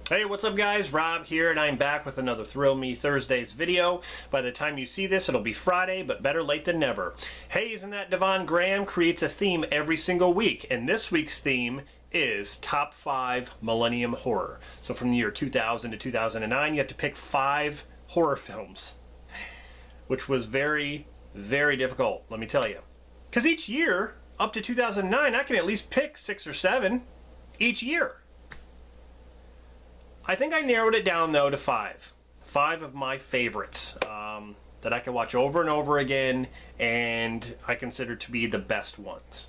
Hey, what's up guys? Rob here, and I'm back with another Thrill Me Thursdays video. By the time you see this, it'll be Friday, but better late than never. Hey, isn't that Devon Graham creates a theme every single week, and this week's theme is Top 5 Millennium Horror. So from the year 2000 to 2009, you have to pick 5 horror films, which was very, very difficult, let me tell you. Because each year, up to 2009, I can at least pick 6 or 7 each year. I think I narrowed it down though to 5. 5 of my favorites that I can watch over and over again and I consider to be the best ones.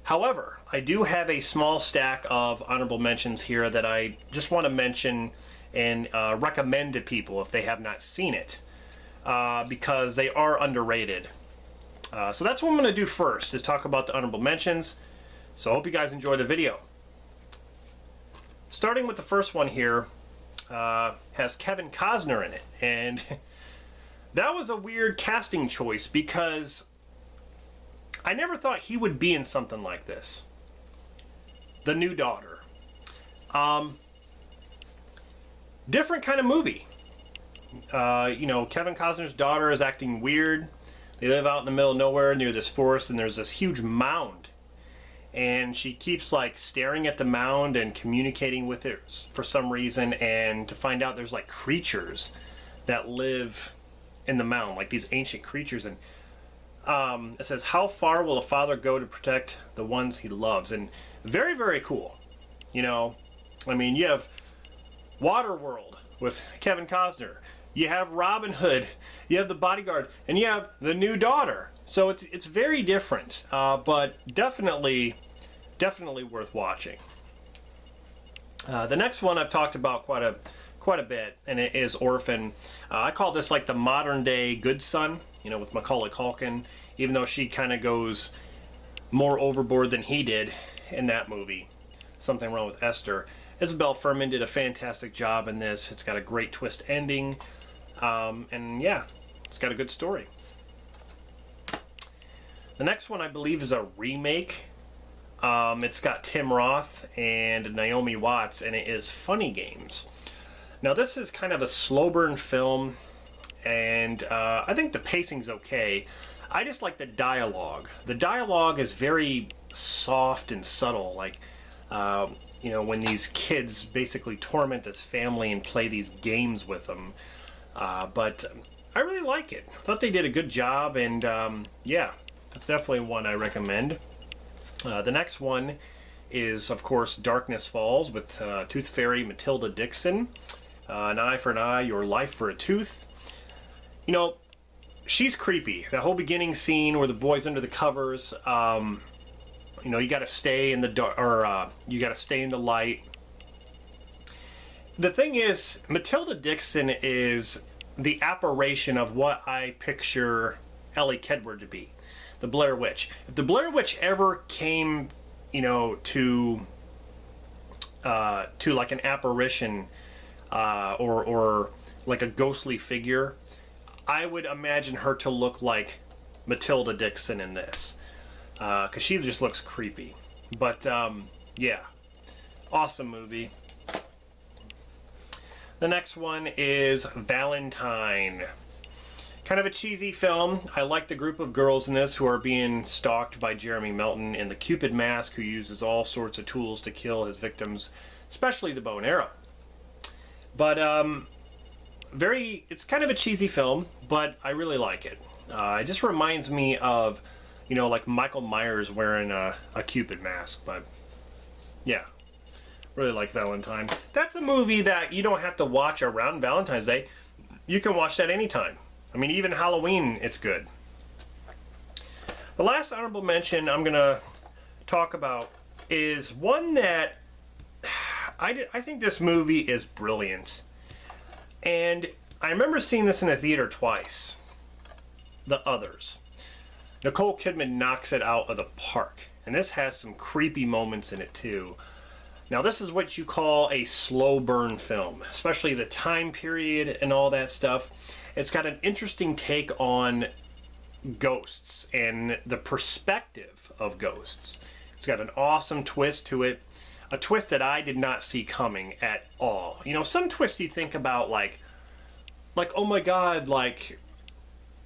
However, I do have a small stack of honorable mentions here that I just want to mention and recommend to people if they have not seen it because they are underrated. So that's what I'm going to do first, is talk about the honorable mentions. So I hope you guys enjoy the video. Starting with the first one here, has Kevin Costner in it, and that was a weird casting choice because I never thought he would be in something like this. The New Daughter. Different kind of movie. You know, Kevin Costner's daughter is acting weird. They live out in the middle of nowhere near this forest, and there's this huge mound. And she keeps like staring at the mound and communicating with it for some reason, and to find out there's like creatures that live in the mound, like these ancient creatures. And it says, how far will a father go to protect the ones he loves? And very, very cool. You know, I mean, you have Waterworld with Kevin Costner, you have Robin Hood, you have The Bodyguard, and you have The New Daughter. So it's very different, but definitely worth watching. The next one I've talked about quite a bit, and it is Orphan. I call this like the modern day Good Son, you know, with Macaulay Culkin, even though she kind of goes more overboard than he did in that movie. Something Wrong with Esther. Isabel Fuhrman did a fantastic job in this. It's got a great twist ending, and yeah, it's got a good story. The next one I believe is a remake. It's got Tim Roth and Naomi Watts, and it is Funny Games. Now this is kind of a slow burn film, and I think the pacing's okay. I just like the dialogue. The dialogue is very soft and subtle, like you know, when these kids basically torment this family and play these games with them. But I really like it. I thought they did a good job, and yeah, it's definitely one I recommend. The next one is, of course, Darkness Falls with Tooth Fairy Matilda Dixon. An eye for an eye, your life for a tooth. You know, she's creepy. The whole beginning scene where the boy's under the covers. You know, you got to stay in the dark, or you got to stay in the light. The thing is, Matilda Dixon is the apparition of what I picture Ellie Kedward to be. The Blair Witch. If the Blair Witch ever came, you know, to like an apparition or like a ghostly figure, I would imagine her to look like Matilda Dixon in this, because she just looks creepy. But yeah, awesome movie. The next one is Valentine. Kind of a cheesy film. I like the group of girls in this who are being stalked by Jeremy Melton in the Cupid mask, who uses all sorts of tools to kill his victims, especially the bow and arrow. But it's kind of a cheesy film, but I really like it. It just reminds me of, you know, like Michael Myers wearing a Cupid mask. But yeah, really like Valentine. That's a movie that you don't have to watch around Valentine's Day. You can watch that anytime. I mean, even Halloween, it's good. The last honorable mention I'm going to talk about is one that I think this movie is brilliant. And I remember seeing this in a theater twice. The Others. Nicole Kidman knocks it out of the park. And this has some creepy moments in it too. Now this is what you call a slow burn film, especially the time period and all that stuff. It's got an interesting take on ghosts and the perspective of ghosts. It's got an awesome twist to it. a twist that I did not see coming at all. You know, some twists you think about like oh my God, like,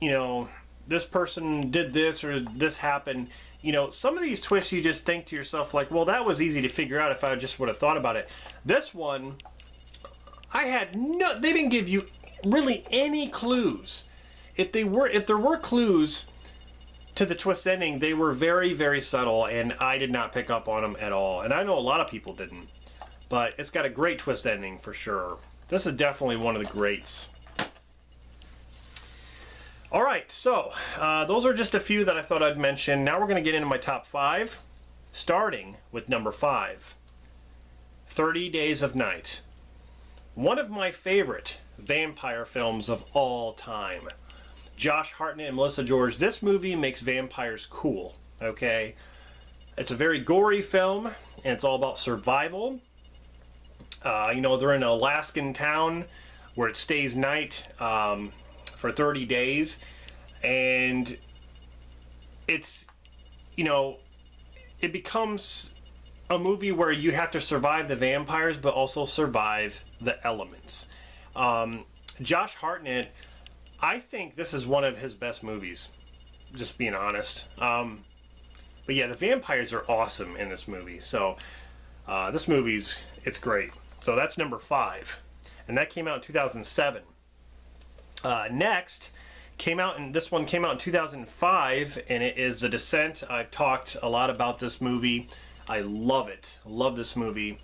you know, this person did this or this happened. You know, some of these twists you just think to yourself like, well, that was easy to figure out if I just would have thought about it. This one, they didn't give you really any clues. If there were clues to the twist ending, they were very, very subtle, and I did not pick up on them at all. And I know a lot of people didn't, but it's got a great twist ending for sure. This is definitely one of the greats. All right, so those are just a few that I thought I'd mention. Now we're going to get into my top 5, starting with number 5, 30 Days of Night. One of my favorite vampire films of all time. Josh Hartnett and Melissa George. This movie makes vampires cool, okay? It's a very gory film, and it's all about survival. You know, they're in an Alaskan town where it stays night for 30 days, and it's, you know, it becomes a movie where you have to survive the vampires but also survive the elements. Josh Hartnett, I think this is one of his best movies, just being honest. But yeah, the vampires are awesome in this movie, so this movie's, it's great. So that's number 5, and that came out in 2007. Next, this one came out in 2005, and it is The Descent. I've talked a lot about this movie. I love it. Love this movie.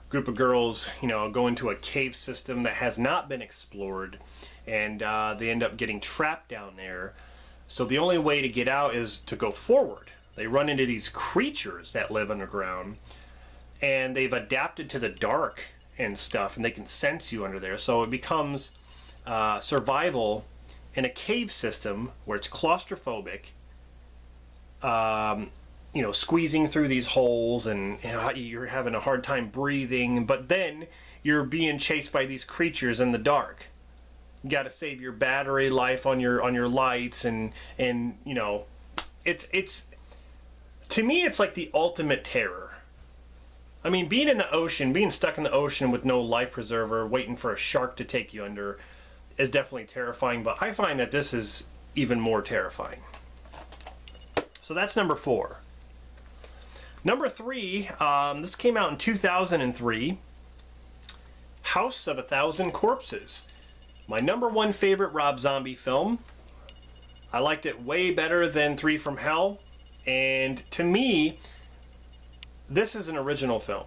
Group of girls, you know, go into a cave system that has not been explored, and they end up getting trapped down there. So the only way to get out is to go forward. They run into these creatures that live underground, and they've adapted to the dark and stuff, and they can sense you under there. So it becomes survival in a cave system where it's claustrophobic, you know, squeezing through these holes, and you know, you're having a hard time breathing, but then you're being chased by these creatures in the dark. You got to save your battery life on your lights, and you know, it's to me it's like the ultimate terror. I mean, being in the ocean, being stuck in the ocean with no life preserver, waiting for a shark to take you under, is definitely terrifying, but I find that this is even more terrifying. So that's number 4. Number 3, this came out in 2003, House of a Thousand Corpses. My number 1 favorite Rob Zombie film. I liked it way better than 3 from Hell, and to me, this is an original film.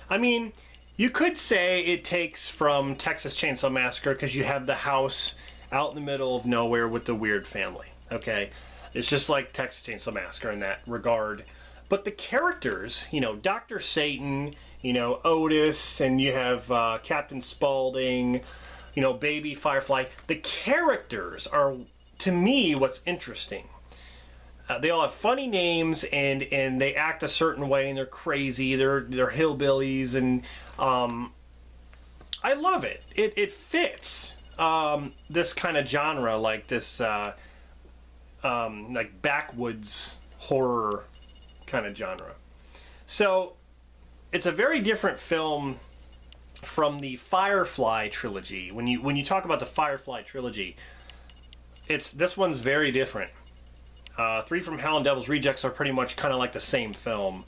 I mean, you could say it takes from Texas Chainsaw Massacre because you have the house out in the middle of nowhere with the weird family, okay? It's just like Texas Chainsaw Massacre in that regard. But the characters, you know, Dr. Satan, you know, Otis, and you have Captain Spaulding, you know, Baby Firefly. The characters are, to me, what's interesting. They all have funny names, and they act a certain way, and they're crazy. They're hillbillies, and I love it. It fits this kind of genre, like this like backwoods horror kind of genre. So it's a very different film from the Firefly trilogy. When you talk about the Firefly trilogy, this one's very different. 3 from Hell and Devil's Rejects are pretty much kind of like the same film,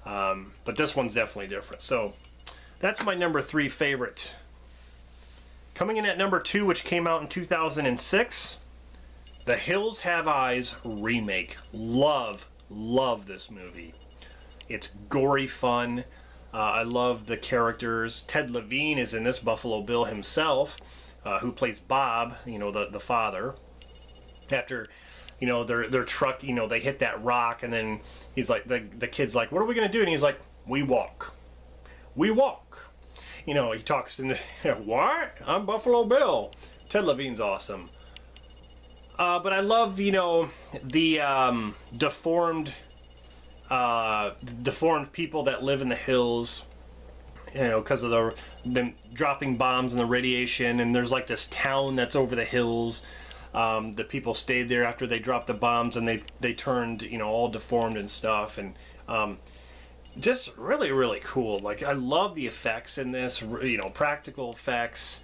but this one's definitely different. So that's my number 3 favorite. Coming in at number 2, which came out in 2006, The Hills Have Eyes remake. Love this movie. It's gory fun. I love the characters. Ted Levine is in this, Buffalo Bill himself, who plays Bob, you know, the father. After, you know, their truck, you know, they hit that rock, and then he's like, the kid's like, what are we going to do? And he's like, we walk. We walk. You know, he talks in the, what? I'm Buffalo Bill. Ted Levine's awesome. But I love, you know, the deformed people that live in the hills, you know, because of them dropping bombs and the radiation, and there's like this town that's over the hills. The people stayed there after they dropped the bombs, and they turned, you know, all deformed and stuff. And just really, really cool. Like, I love the effects in this, you know, practical effects,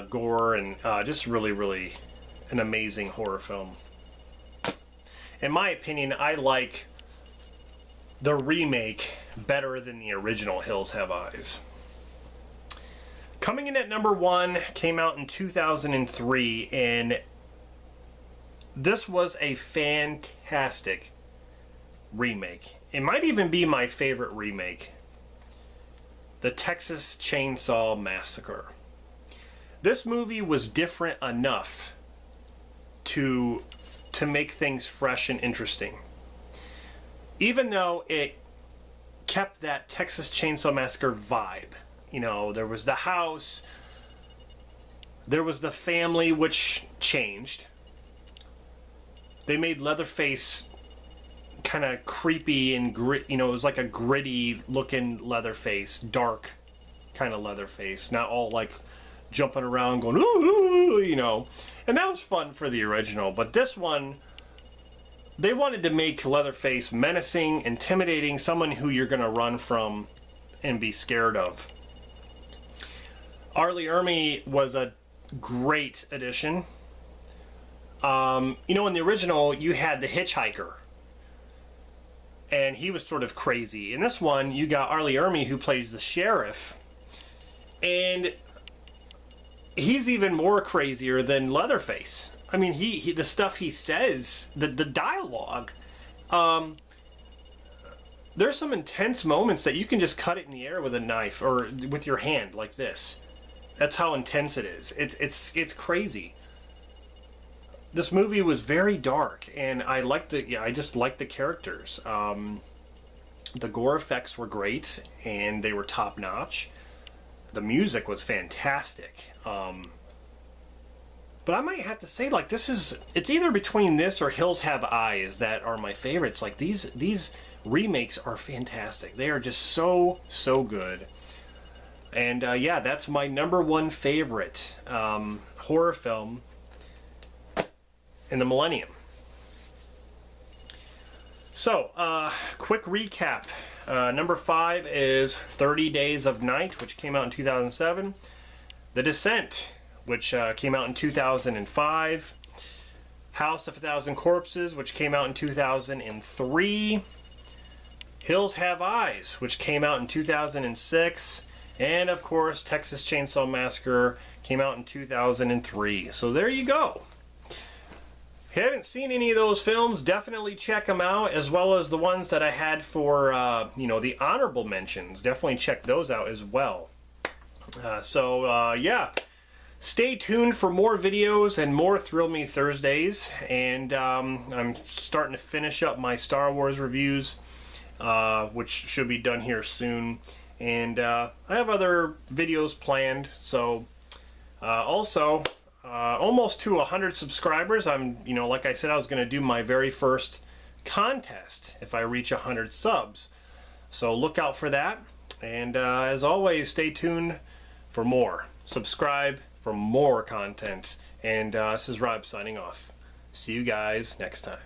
gore, and just really, really an amazing horror film. In my opinion, I like the remake better than the original Hills Have Eyes. Coming in at number 1, came out in 2003, and this was a fantastic remake. It might even be my favorite remake. The Texas Chainsaw Massacre. This movie was different enough to make things fresh and interesting. Even though it kept that Texas Chainsaw Massacre vibe. You know, there was the house, there was the family, which changed. They made Leatherface kind of creepy and grit, you know, it was like a gritty looking Leatherface, dark kind of Leatherface, not all like jumping around going, ooh, you know. And that was fun for the original, but this one, they wanted to make Leatherface menacing, intimidating, someone who you're going to run from and be scared of. R. Lee Ermey was a great addition. You know, in the original, you had the hitchhiker, and he was sort of crazy. In this one, you got R. Lee Ermey, who plays the sheriff, and he's even more crazier than Leatherface. I mean, he the stuff he says, the dialogue, there's some intense moments that you can just cut it in the air with a knife or with your hand like this. That's how intense it is. It's crazy. This movie was very dark, and I just liked the characters. The gore effects were great, and they were top notch. The music was fantastic. But I might have to say, like, it's either between this or Hills Have Eyes that are my favorites. Like, these remakes are fantastic. They are just so good. And yeah, that's my number 1 favorite horror film in the millennium. So, quick recap. Number 5 is 30 Days of Night, which came out in 2007. The Descent, which came out in 2005. House of a Thousand Corpses, which came out in 2003. Hills Have Eyes, which came out in 2006. And of course, Texas Chainsaw Massacre came out in 2003. So there you go. If you haven't seen any of those films, definitely check them out, as well as the ones that I had for, you know, the honorable mentions. Definitely check those out as well. Yeah, stay tuned for more videos and more Thrill Me Thursdays. And I'm starting to finish up my Star Wars reviews, which should be done here soon. And I have other videos planned. So also, almost to 100 subscribers. You know, like I said, I was going to do my very first contest if I reach 100 subs. So look out for that. And as always, stay tuned for more. Subscribe for more content. And this is Rob signing off. See you guys next time.